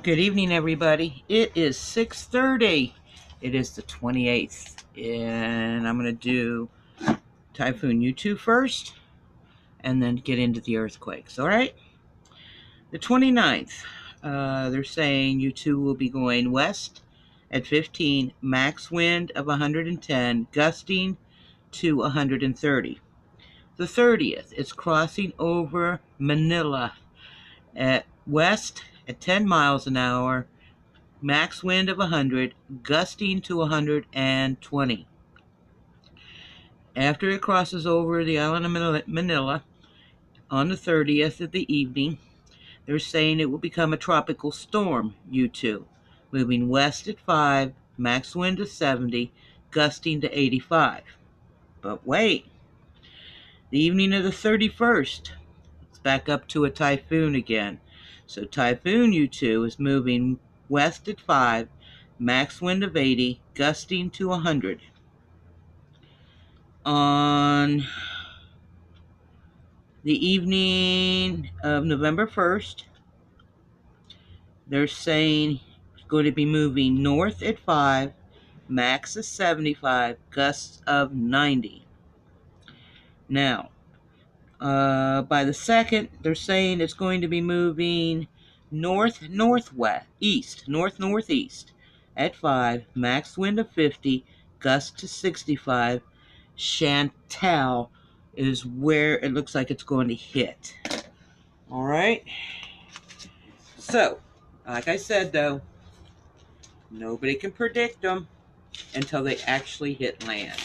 Good evening, everybody. It is 6:30. It is the 28th, and I'm going to do Typhoon Yutu first, and then get into the earthquakes, all right? The 29th, they're saying Yutu will be going west at 15, max wind of 110, gusting to 130. The 30th, it's crossing over Manila at west at 10 miles an hour, max wind of 100, gusting to 120. After it crosses over the island of Manila on the 30th of the evening, they're saying it will become a tropical storm, Yutu, moving west at 5, max wind of 70, gusting to 85. But wait, the evening of the 31st, it's back up to a typhoon again. So Typhoon Yutu is moving west at 5, max wind of 80, gusting to 100. On the evening of November 1st, they're saying it's going to be moving north at 5, max of 75, gusts of 90. Now, by the 2nd, they're saying it's going to be moving north-northeast at 5, max wind of 50, gust to 65. Chantal is where it looks like it's going to hit. All right. So, like I said, though, nobody can predict them until they actually hit land,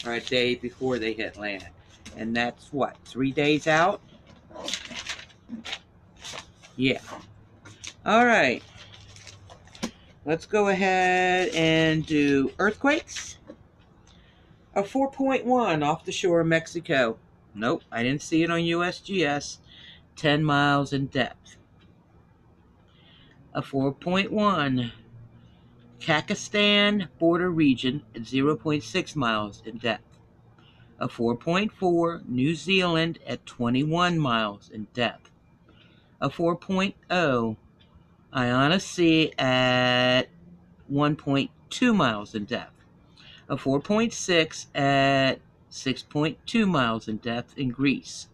or a day before they hit land. And that's what, 3 days out? Yeah. All right. Let's go ahead and do earthquakes. A 4.1 off the shore of Mexico. Nope, I didn't see it on USGS. 10 miles in depth. A 4.1 Kakistan border region at 0.6 miles in depth. A 4.4 New Zealand at 21 miles in depth. A 4.0 Iona Sea at 1.2 miles in depth. A 4.6 at 6.2 miles in depth in Greece.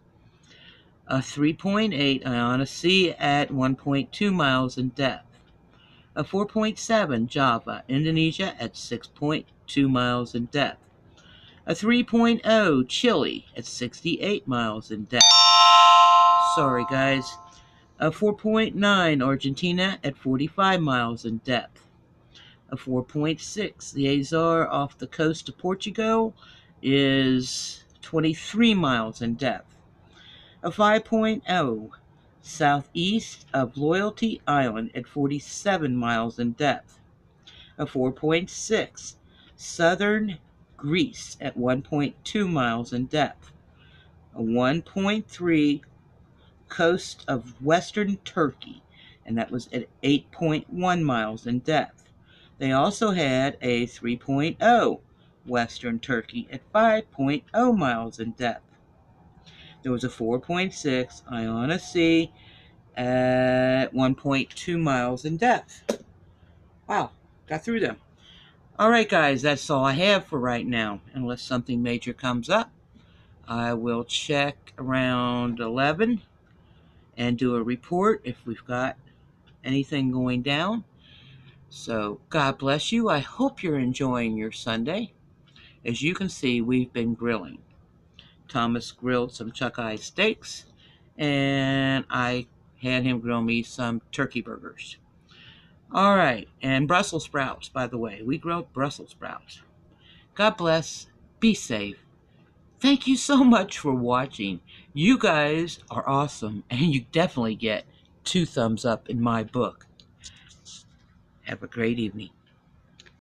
A 3.8 Iona Sea at 1.2 miles in depth. A 4.7 Java, Indonesia at 6.2 miles in depth. A 3.0 Chile at 68 miles in depth. Sorry, guys. A 4.9 Argentina at 45 miles in depth. A 4.6 the Azores off the coast of Portugal is 23 miles in depth. A 5.0 southeast of Loyalty Island at 47 miles in depth. A 4.6 southern Greece at 1.2 miles in depth. A 1.3 coast of western Turkey, and that was at 8.1 miles in depth. They also had a 3.0 western Turkey at 5.0 miles in depth. There was a 4.6 Iona Sea at 1.2 miles in depth. Wow, got through them. All right, guys, that's all I have for right now. Unless something major comes up, I will check around 11 and do a report if we've got anything going down. So God bless you. I hope you're enjoying your Sunday. As you can see, we've been grilling. Thomas grilled some chuck-eye steaks, and I had him grill me some turkey burgers. All right, and Brussels sprouts, by the way. We grilled Brussels sprouts. God bless. Be safe. Thank you so much for watching. You guys are awesome, and you definitely get 2 thumbs up in my book. Have a great evening.